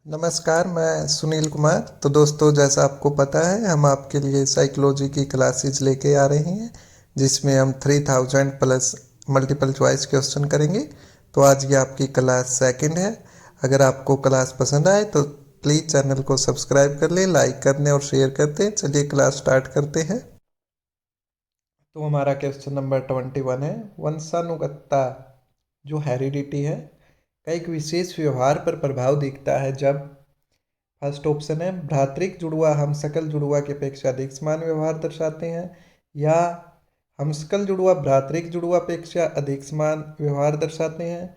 नमस्कार, मैं सुनील कुमार। तो दोस्तों, जैसा आपको पता है, हम आपके लिए साइकोलॉजी की क्लासेस लेके आ रहे हैं जिसमें हम 3000 प्लस मल्टीपल चॉइस क्वेश्चन करेंगे। तो आज ये आपकी क्लास सेकंड है। अगर आपको क्लास पसंद आए तो प्लीज़ चैनल को सब्सक्राइब कर लें, लाइक कर दें और शेयर कर दें। चलिए क्लास स्टार्ट करते हैं। तो हमारा क्वेश्चन नंबर 21 है, वंशानुगतता जो हेरिडिटी है का एक विशेष व्यवहार पर प्रभाव दिखता है जब। फर्स्ट ऑप्शन है भ्रातृक जुड़वा हमशक्ल जुड़वा की अपेक्षा अधिक समान व्यवहार दर्शाते हैं, या हमशक्ल जुड़वा भ्रातृक जुड़वा अपेक्षा अधिक समान व्यवहार दर्शाते हैं,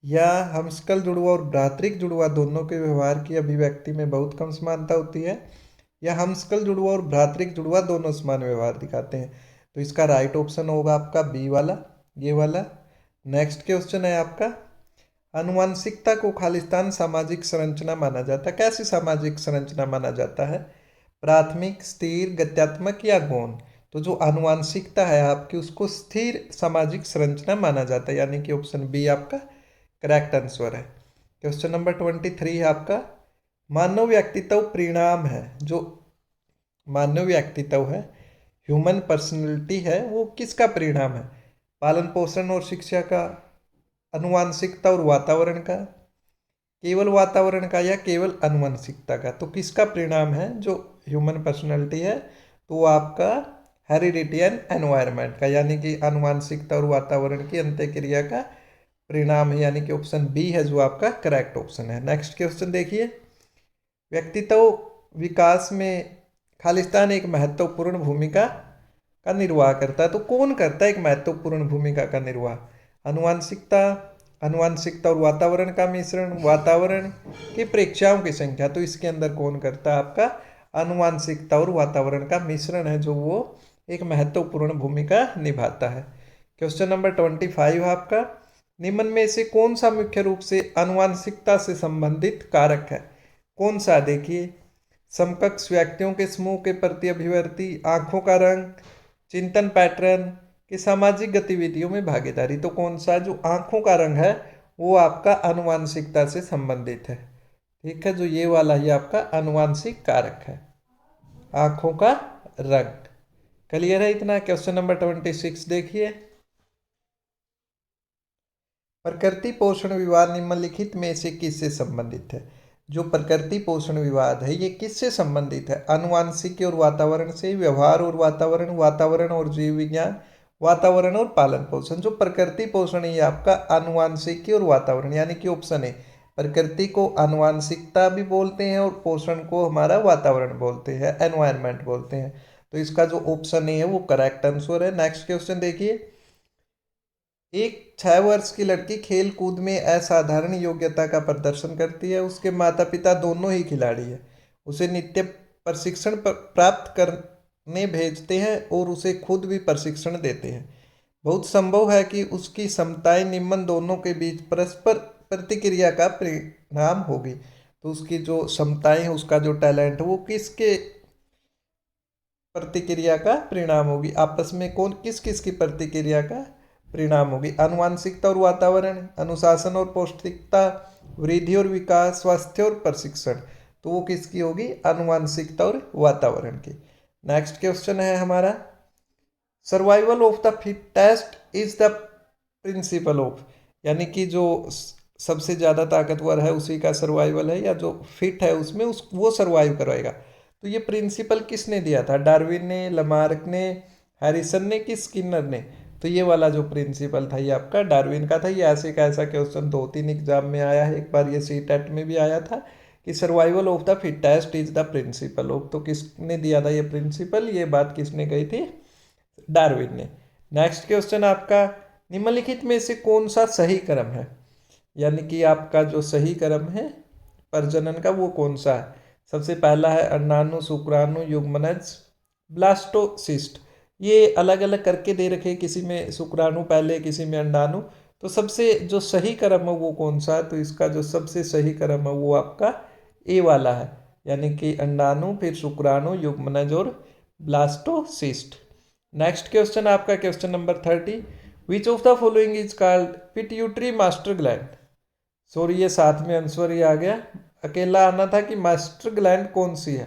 या हमशक्ल जुड़वा और भ्रातृक जुड़वा दोनों के व्यवहार की अभिव्यक्ति में बहुत कम समानता होती है, या हमशक्ल जुड़वा और भ्रातृक जुड़वा दोनों समान व्यवहार दिखाते हैं। तो इसका राइट ऑप्शन होगा आपका बी वाला, ये वाला। नेक्स्ट क्वेश्चन है आपका, आनुवंशिकता को खालिस्तान सामाजिक संरचना माना जाता है। कैसी सामाजिक संरचना माना जाता है? प्राथमिक, स्थिर, गत्यात्मक या गौण? तो जो आनुवंशिकता है आपकी, उसको स्थिर सामाजिक संरचना माना जाता है, यानी कि ऑप्शन बी आपका करेक्ट आंसर है। क्वेश्चन नंबर 23 है आपका, मानव व्यक्तित्व परिणाम है। जो मानव व्यक्तित्व है, ह्यूमन पर्सनैलिटी है, वो किसका परिणाम है? पालन पोषण और शिक्षा का, आनुवंशिकता और वातावरण का, केवल वातावरण का, या केवल आनुवंशिकता का? तो किसका परिणाम है जो ह्यूमन पर्सनैलिटी है? तो वो आपका हेरिडिटी एंड एनवायरनमेंट का, यानी कि आनुवंशिकता और वातावरण की अंत्यक्रिया का परिणाम है, यानी कि ऑप्शन बी है जो आपका करेक्ट ऑप्शन है। नेक्स्ट क्वेश्चन देखिए, व्यक्तित्व विकास में खालिस्तान एक महत्वपूर्ण भूमिका का निर्वाह करता है। तो कौन करता है एक महत्वपूर्ण भूमिका का निर्वाह? आनुवंशिकता, आनुवंशिकता और वातावरण का मिश्रण, वातावरण की प्रेक्षाओं की संख्या? तो इसके अंदर कौन करता है? आपका आनुवंशिकता और वातावरण का मिश्रण है जो वो एक महत्वपूर्ण भूमिका निभाता है। क्वेश्चन नंबर 25 आपका, निम्न में से कौन सा मुख्य रूप से आनुवंशिकता से संबंधित कारक है? कौन सा? देखिए, समकक्ष व्यक्तियों के समूह के प्रति अभिव्यक्ति, आंखों का रंग, चिंतन पैटर्न की, सामाजिक गतिविधियों में भागीदारी? तो कौन सा? जो आंखों का रंग है वो आपका आनुवंशिकता से संबंधित है। ठीक है, जो ये वाला ही आपका आनुवंशिक कारक है, आंखों का रंग। क्लियर है इतना? क्वेश्चन नंबर 26 देखिए, प्रकृति पोषण विवाद निम्नलिखित में से किससे संबंधित है? जो प्रकृति पोषण विवाद है ये किससे संबंधित है? आनुवांशिकी और वातावरण से, व्यवहार और वातावरण, वातावरण और जीव विज्ञान, वातावरण और पालन पोषण? जो प्रकृति पोषण है आपका आनुवांशिकी और वातावरण, यानी कि ऑप्शन है। प्रकृति को आनुवांशिकता भी बोलते हैं और पोषण को हमारा वातावरण बोलते हैं, एनवायरनमेंट बोलते हैं। तो इसका जो ऑप्शन है वो करेक्ट आंसर है। नेक्स्ट क्वेश्चन देखिए, एक 6 वर्ष की लड़की खेल कूद में असाधारण योग्यता का प्रदर्शन करती है। उसके माता पिता दोनों ही खिलाड़ी हैं, उसे नित्य प्रशिक्षण प्राप्त करने भेजते हैं और उसे खुद भी प्रशिक्षण देते हैं। बहुत संभव है कि उसकी क्षमताएं निम्न दोनों के बीच परस्पर प्रतिक्रिया का परिणाम होगी। तो उसकी जो क्षमताएं हैं, उसका जो टैलेंट है, वो किसके प्रतिक्रिया का परिणाम होगी? आपस में कौन किस किस की प्रतिक्रिया का परिणाम होगी? आनुवांशिकता और वातावरण, अनुशासन और पौष्टिकता, वृद्धि और विकास, स्वास्थ्य और प्रशिक्षण? तो वो किसकी होगी? आनुवांशिकता और वातावरण की। नेक्स्ट क्वेश्चन है हमारा, survival of the fittest is the principle of, यानी कि जो सबसे ज़्यादा ताकतवर है उसी का सर्वाइवल है, या जो फिट है उसमें उस वो सर्वाइव करवाएगा। तो ये प्रिंसिपल किसने दिया था? डार्विन ने, लमार्क ने, हैरिसन ने कि स्किनर ने? तो ये वाला जो प्रिंसिपल था ये आपका डार्विन का था। ये ऐसे का ऐसा क्वेश्चन 2-3 एग्जाम में आया है, एक बार ये सी टेट में भी आया था कि survival of the fittest is the principle of. तो किसने दिया था ये प्रिंसिपल? ये बात किसने कही थी? डार्विन ने। नेक्स्ट क्वेश्चन आपका, निम्नलिखित में से कौन सा सही क्रम है? यानी कि आपका जो सही क्रम है प्रजनन का वो कौन सा है? सबसे पहला है अंडाणु, शुक्राणु, युग्मनज, ब्लास्टोसिस्ट। ये अलग अलग करके दे रखे, किसी में शुक्राणु पहले, किसी में अंडाणु। तो सबसे जो सही क्रम है वो कौन सा है? तो इसका जो सबसे सही क्रम है वो आपका ए वाला है, यानी कि अंडाणु, फिर शुक्राणु, युग्मनज और ब्लास्टोसिस्ट। नेक्स्ट क्वेश्चन आपका question number 30, which of the following is called pituitary master gland? Sorry, ये साथ में आंसर ही आ गया, अकेला आना था कि मास्टर ग्लैंड कौन सी है,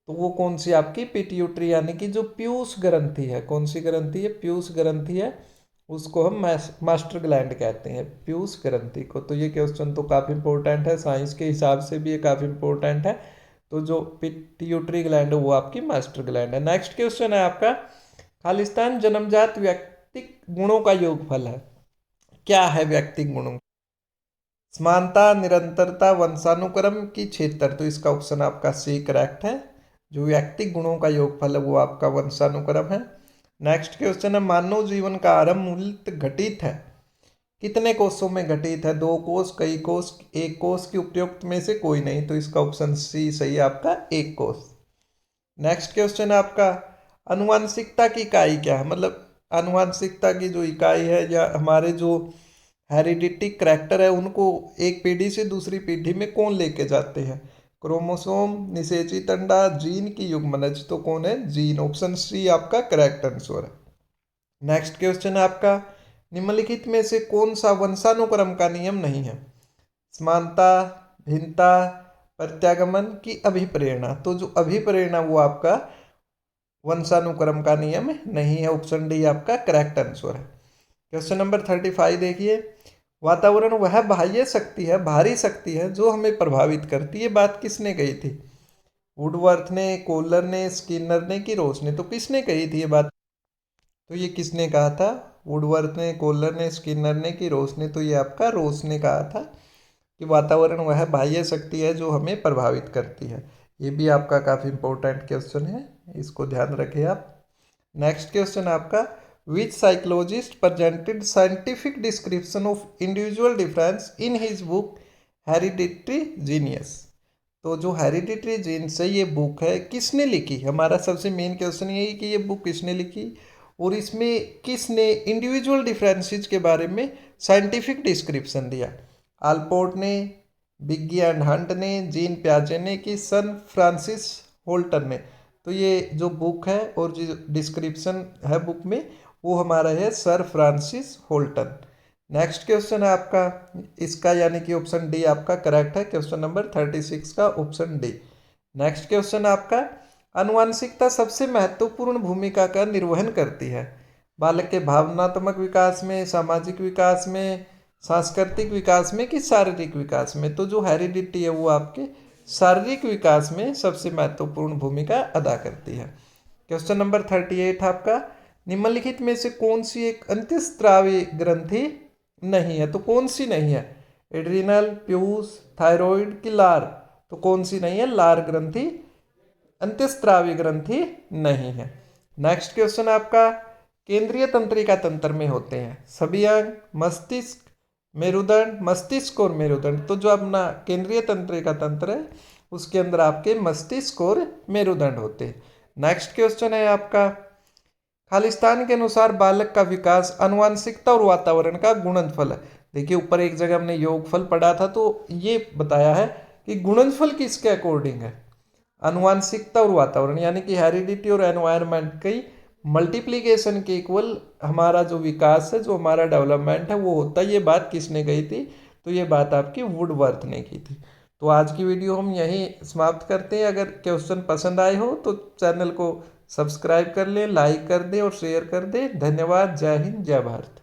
तो वो कौन सी आपकी पिट्यूटरी यानी कि जो पीयूष ग्रंथि है, कौन सी ग्रंथि है, पीयूष ग्रंथि है, उसको हम मास्टर ग्लैंड कहते हैं, पीयूष ग्रंथि को। तो ये क्वेश्चन तो काफ़ी इंपॉर्टेंट है, साइंस के हिसाब से भी ये काफ़ी इंपॉर्टेंट है। तो जो पिट्यूटरी ग्लैंड है वो आपकी मास्टर ग्लैंड है। नेक्स्ट क्वेश्चन है आपका, खालिस्तान जन्मजात व्यक्तिक गुणों का योगफल है। क्या है व्यक्तिक गुणों? समानता, निरंतरता, वंशानुक्रम की क्षेत्र। तो इसका ऑप्शन आपका सी करेक्ट है। जो व्यक्तिक गुणों का योगफल है वो आपका वंशानुक्रम है। नेक्स्ट क्वेश्चन है, मानव जीवन का आरंभ मूलतः घटित है, कितने कोषों में घटित है? 2 कोष, कई कोष, एक कोष की उपयुक्त में से कोई नहीं। तो इसका ऑप्शन सी सही है आपका, एक कोष। नेक्स्ट क्वेश्चन है आपका, अनुवांशिकता की इकाई क्या है? मतलब अनुवांशिकता की जो इकाई है या हमारे जो हेरिडिटी करैक्टर है उनको एक पीढ़ी से दूसरी पीढ़ी में कौन लेके जाते हैं? क्रोमोसोम, निषेचित अंडा, जीन की युग्मनज। तो कौन है? जीन। ऑप्शन सी आपका करेक्ट आंसर है। नेक्स्ट क्वेश्चन है आपका, निम्नलिखित में से कौन सा वंशानुक्रम का नियम नहीं है? समानता, भिन्नता, प्रत्यागमन की अभिप्रेरणा। तो जो अभिप्रेरणा वो आपका वंशानुक्रम का नियम नहीं है। ऑप्शन डी आपका करेक्ट आंसर है। क्वेश्चन नंबर 35 देखिए, वातावरण वह बाह्य शक्ति है, बाहरी शक्ति है जो हमें प्रभावित करती है। बात किसने कही थी? वुडवर्थ ने, कोलर ने, स्किनर ने कि रोस ने? तो किसने कही थी ये बात? तो ये किसने कहा था? वुडवर्थ ने, कोलर ने, स्किनर ने कि रोस ने? तो ये आपका रोस ने कहा था कि वातावरण वह बाह्य शक्ति है जो हमें प्रभावित करती है। ये भी आपका काफ़ी इंपॉर्टेंट क्वेश्चन है, इसको ध्यान रखें आप। नेक्स्ट क्वेश्चन आपका, which psychologist presented scientific description of individual difference in his book hereditary genius? तो जो हेरिडिटरी जीन्स है ये बुक है, किसने लिखी? हमारा सबसे मेन क्वेश्चन यही कि ये बुक किसने लिखी और इसमें किसने इंडिविजुअल डिफरेंसेस के बारे में साइंटिफिक डिस्क्रिप्शन दिया? आल्पोर्ट ने, बिग्गी एंड हंट ने, जीन प्याजे ने कि सन फ्रांसिस होल्टन ने? तो ये जो बुक है और जो डिस्क्रिप्शन है बुक में वो हमारा है sir Francis Holton. Next question है आपका, इसका यानी कि ऑप्शन डी आपका करेक्ट है। क्वेश्चन नंबर 36 का ऑप्शन डी। नेक्स्ट क्वेश्चन आपका, आनुवंशिकता सबसे महत्वपूर्ण भूमिका का निर्वहन करती है बालक के भावनात्मक विकास में, सामाजिक विकास में, सांस्कृतिक विकास में कि शारीरिक विकास में? तो जो हेरिडिटी है वो आपके शारीरिक विकास में सबसे महत्वपूर्ण भूमिका अदा करती है। क्वेश्चन नंबर 38 आपका, निम्नलिखित में से कौन सी एक अंतःस्रावी ग्रंथि नहीं है? तो कौन सी नहीं है? एड्रिनल, प्यूस, थायराइड की लार? तो कौन सी नहीं है? लार ग्रंथि अंतःस्रावी ग्रंथि नहीं है। नेक्स्ट क्वेश्चन आपका, केंद्रीय तंत्रिका तंत्र में होते हैं सभी अंग, मस्तिष्क, मेरुदंड, मस्तिष्क और मेरुदंड। तो जो अपना केंद्रीय तंत्रिका तंत्र है उसके अंदर आपके मस्तिष्क और मेरुदंड होते हैं। नेक्स्ट क्वेश्चन है आपका, खालिस्तान के अनुसार बालक का विकास आनुवंशिकता और वातावरण का गुणनफल है। देखिए ऊपर एक जगह हमने योगफल पढ़ा था तो ये बताया है कि गुणनफल किसके अकॉर्डिंग है? आनुवंशिकता और वातावरण यानी कि हेरिडिटी और एनवायरनमेंट की मल्टीप्लीकेशन के इक्वल हमारा जो विकास है, जो हमारा डेवलपमेंट है वो होता है। ये बात किसने कही थी? तो ये बात आपकी वुडवर्थ ने की थी। तो आज की वीडियो हम यहीं समाप्त करते हैं। अगर क्वेश्चन पसंद आए हो तो चैनल को सब्सक्राइब कर लें, लाइक कर दें और शेयर कर दें। धन्यवाद। जय हिंद, जय भारत।